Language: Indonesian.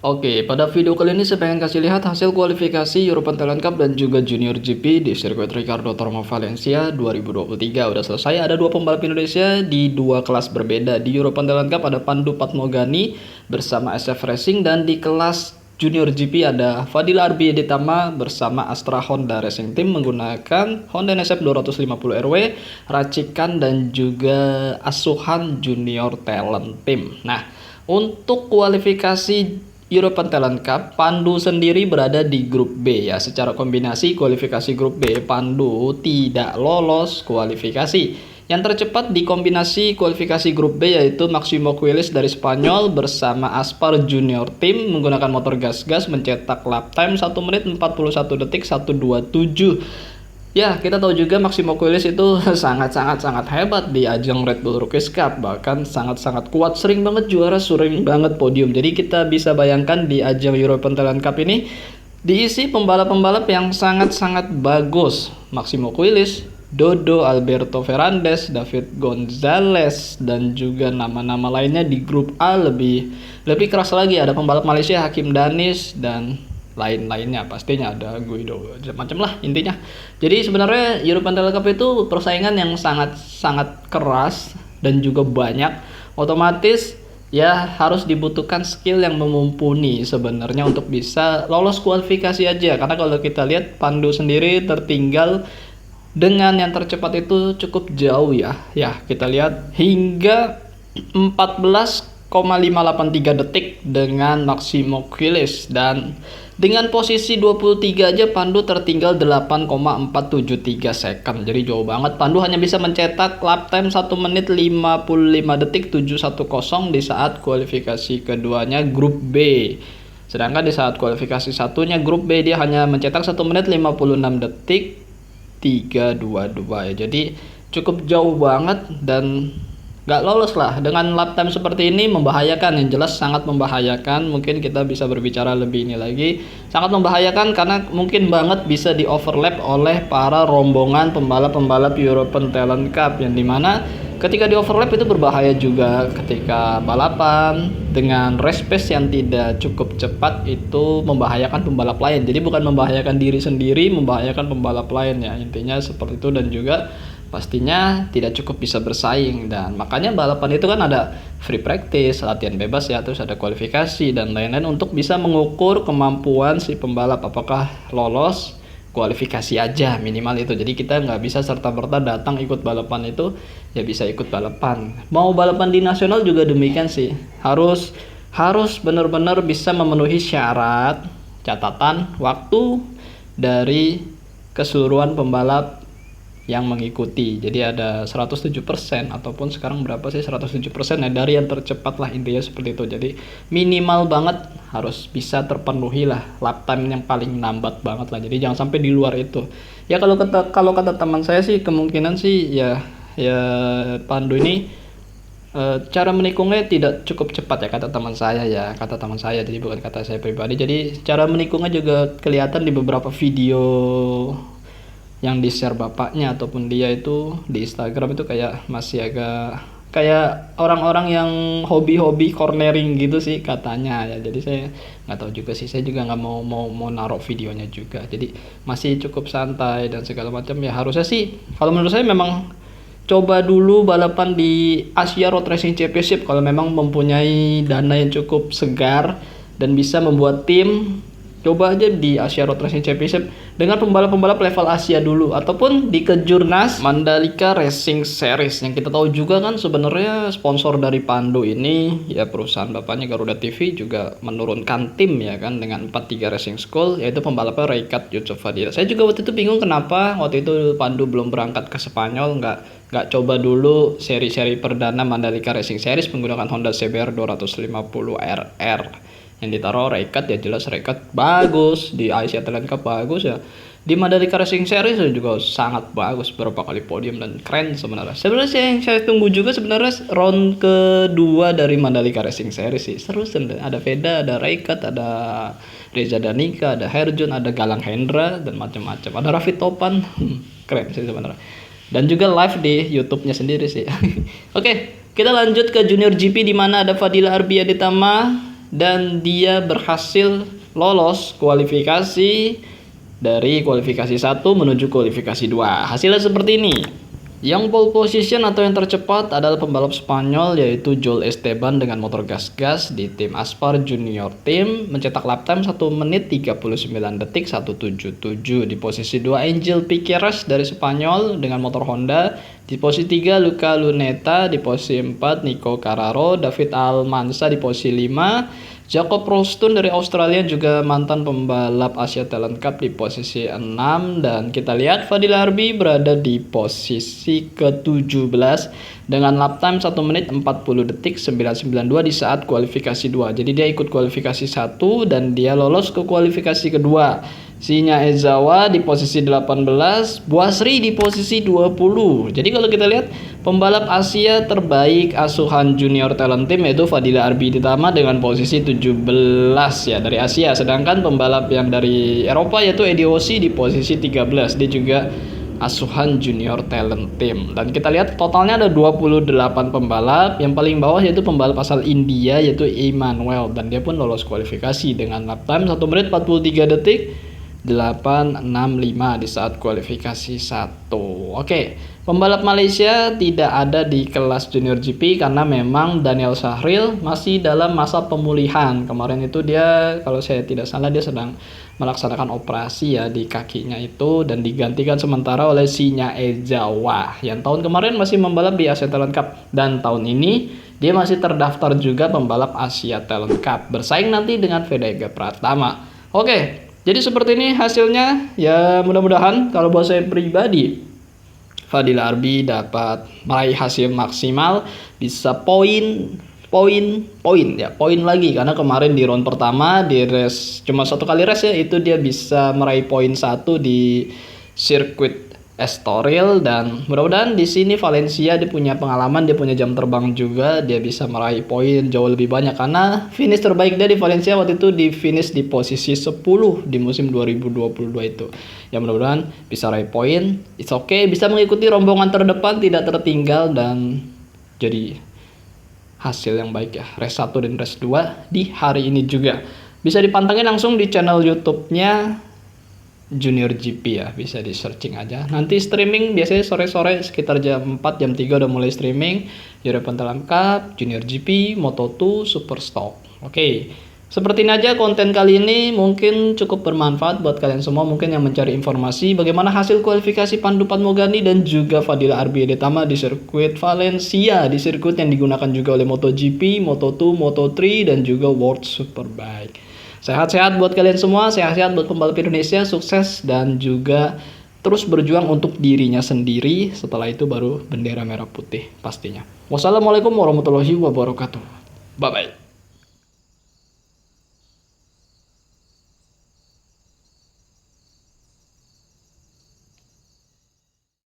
Oke, pada video kali ini saya pengen kasih lihat hasil kualifikasi European Talent Cup dan juga Junior GP di sirkuit Ricardo Tormo Valencia 2023. Udah selesai, ada dua pembalap Indonesia di dua kelas berbeda. Di European Talent Cup ada Pandu Patmogani bersama SF Racing, dan di kelas Junior GP ada Fadil Arbi Editama bersama Astra Honda Racing Team menggunakan Honda NSF 250 RW, racikan dan juga asuhan Junior Talent Team. Nah, untuk kualifikasi European Talent Cup, Pandu sendiri berada di grup B ya. Secara kombinasi kualifikasi grup B, Pandu tidak lolos kualifikasi. Yang tercepat di kombinasi kualifikasi grup B yaitu Maximo Quiles dari Spanyol bersama Aspar Junior Team menggunakan motor gas-gas mencetak lap time 1 menit 41 detik 127. Ya, kita tahu juga Maximo Quiles itu sangat hebat di ajang Red Bull Rookies Cup, bahkan sangat kuat, sering banget juara, sering banget podium. Jadi kita bisa bayangkan di ajang European Talent Cup ini diisi pembalap-pembalap yang sangat bagus. Maximo Quiles, Dodo, Alberto Ferrandes, David Gonzalez, dan juga nama-nama lainnya. Di grup A lebih keras lagi, ada pembalap Malaysia Hakim Danis dan lain-lainnya, pastinya ada Guido, macam lah intinya. Jadi sebenarnya European Talent Cup itu persaingan yang sangat keras dan juga banyak. Otomatis ya harus dibutuhkan skill yang mumpuni sebenarnya untuk bisa lolos kualifikasi aja. Karena kalau kita lihat Pandu sendiri tertinggal dengan yang tercepat itu cukup jauh ya. Ya, kita lihat hingga 14,583 detik dengan Maximo Quiles, dan dengan posisi 23 aja Pandu tertinggal 8,473 second. Jadi jauh banget. Pandu hanya bisa mencetak lap time 1 menit 55 detik 710 di saat kualifikasi keduanya grup B. Sedangkan di saat kualifikasi satunya grup B dia hanya mencetak 1 menit 56 detik 322 ya. Jadi cukup jauh banget dan gak lolos lah. Dengan lap time seperti ini membahayakan, yang jelas sangat membahayakan. Mungkin kita bisa berbicara lebih ini lagi, sangat membahayakan karena mungkin banget bisa di overlap oleh para rombongan pembalap-pembalap European Talent Cup, yang dimana ketika di overlap itu berbahaya juga. Ketika balapan dengan race pace yang tidak cukup cepat itu membahayakan pembalap lain. Jadi bukan membahayakan diri sendiri, membahayakan pembalap lain ya, intinya seperti itu. Dan juga pastinya tidak cukup bisa bersaing, dan makanya balapan itu kan ada free practice, latihan bebas ya, terus ada kualifikasi dan lain-lain untuk bisa mengukur kemampuan si pembalap apakah lolos kualifikasi aja minimal itu. Jadi kita nggak bisa serta-merta datang ikut balapan itu ya bisa ikut balapan. Mau balapan di nasional juga demikian sih, harus benar-benar bisa memenuhi syarat catatan waktu dari keseluruhan pembalap yang mengikuti. Jadi ada 107% ataupun sekarang berapa sih, 107% ya, dari yang tercepat lah, intinya seperti itu. Jadi minimal banget harus bisa terpenuhi lah lap time yang paling lambat banget lah. Jadi jangan sampai di luar itu. Ya kalau kata teman saya sih kemungkinan sih ya Pandu ini cara menikungnya tidak cukup cepat ya, kata teman saya ya, jadi bukan kata saya pribadi. Jadi cara menikungnya juga kelihatan di beberapa video yang di share bapaknya ataupun dia itu di Instagram itu kayak masih agak kayak orang-orang yang hobi cornering gitu sih katanya ya. Jadi saya nggak tahu juga sih, saya juga nggak mau naruh videonya juga. Jadi masih cukup santai dan segala macam ya. Harusnya sih kalau menurut saya memang coba dulu balapan di Asia Road Racing Championship kalau memang mempunyai dana yang cukup segar dan bisa membuat tim. Coba aja di Asia Road Racing Championship dengan pembalap-pembalap level Asia dulu, ataupun di Kejurnas Mandalika Racing Series. Yang kita tahu juga kan sebenarnya sponsor dari Pandu ini ya perusahaan bapaknya Garuda TV juga menurunkan tim ya kan dengan 43 Racing School, yaitu pembalapnya Reikat Yusuf Fadil. Saya juga waktu itu bingung kenapa waktu itu Pandu belum berangkat ke Spanyol, nggak coba dulu seri-seri perdana Mandalika Racing Series menggunakan Honda CBR 250 RR. Yang ditaruh Reikat ya, jelas Reikat bagus, di Asia Talent Cup bagus ya, di Mandalika Racing Series juga sangat bagus, beberapa kali podium dan keren sebenarnya. Yang saya tunggu juga sebenarnya round kedua dari Mandalika Racing Series sih, seru sebenarnya. Ada Veda, ada Reikat, ada Reza Danika, ada Herjun, ada Galang Hendra dan macam-macam, ada Raffi Topan. Keren sih sebenarnya. Dan juga live di YouTube-nya sendiri sih. Oke, kita lanjut ke Junior GP di mana ada Fadila Arbi Aditama dan dia berhasil lolos kualifikasi dari kualifikasi 1 menuju kualifikasi 2. Hasilnya seperti ini. Yang pole position atau yang tercepat adalah pembalap Spanyol yaitu Joel Esteban dengan motor gas-gas di tim Aspar Junior Team, mencetak lap time 1 menit 39 detik 177. Di posisi 2 Angel Piqueras dari Spanyol dengan motor Honda. Di posisi 3 Luca Luneta, di posisi 4 Nico Carraro, David Almanza di posisi 5, Jacob Roston dari Australia juga mantan pembalap Asia Talent Cup di posisi 6, dan kita lihat Fadil Arbi berada di posisi ke-17 dengan lap time 1 menit 40 detik 992 di saat kualifikasi 2. Jadi dia ikut kualifikasi 1 dan dia lolos ke kualifikasi kedua. Shinya Ezawa di posisi 18, Buasri di posisi 20. Jadi kalau kita lihat pembalap Asia terbaik asuhan Junior Talent Team yaitu Fadila Arbi Ditama dengan posisi 17 ya dari Asia. Sedangkan pembalap yang dari Eropa yaitu Eddie Ossi di posisi 13. Dia juga asuhan Junior Talent Team. Dan kita lihat totalnya ada 28 pembalap. Yang paling bawah yaitu pembalap asal India yaitu Emmanuel, dan dia pun lolos kualifikasi dengan lap time 1 menit 43 detik 865 di saat kualifikasi 1. Oke, pembalap Malaysia tidak ada di kelas Junior GP karena memang Daniel Syahril masih dalam masa pemulihan. Kemarin itu dia, kalau saya tidak salah, dia sedang melaksanakan operasi ya di kakinya itu, dan digantikan sementara oleh Shinya Ezawa yang tahun kemarin masih membalap di Asia Talent Cup, dan tahun ini dia masih terdaftar juga pembalap Asia Talent Cup, bersaing nanti dengan Vedega Pratama. Oke, jadi seperti ini hasilnya ya, mudah-mudahan kalau buat saya pribadi Fadil Arbi dapat meraih hasil maksimal, bisa poin lagi, karena kemarin di round pertama di race cuma 1 kali race ya, itu dia bisa meraih poin 1 di sirkuit Estoril, dan mudah-mudahan di sini Valencia dia punya pengalaman, dia punya jam terbang juga, dia bisa meraih poin jauh lebih banyak karena finish terbaik dia di Valencia waktu itu di finish di posisi 10 di musim 2022 itu. Ya mudah-mudahan bisa raih poin. It's okay, bisa mengikuti rombongan terdepan, tidak tertinggal, dan jadi hasil yang baik ya. Race 1 dan race 2 di hari ini juga. Bisa dipantengin langsung di channel YouTube-nya Junior GP ya, bisa di searching aja. Nanti streaming biasanya sore-sore sekitar jam 4, jam 3 udah mulai streaming European Talent Cup, Junior GP, Moto2, Superstock. Oke, seperti ini aja konten kali ini, mungkin cukup bermanfaat buat kalian semua mungkin yang mencari informasi bagaimana hasil kualifikasi Pandu Padmogani dan juga Fadila Arbi Ditama di sirkuit Valencia, di sirkuit yang digunakan juga oleh MotoGP, Moto2, Moto3 dan juga World Superbike. Sehat-sehat buat kalian semua, sehat-sehat buat pembalap Indonesia, sukses dan juga terus berjuang untuk dirinya sendiri. Setelah itu baru bendera merah putih pastinya. Wassalamualaikum warahmatullahi wabarakatuh. Bye-bye.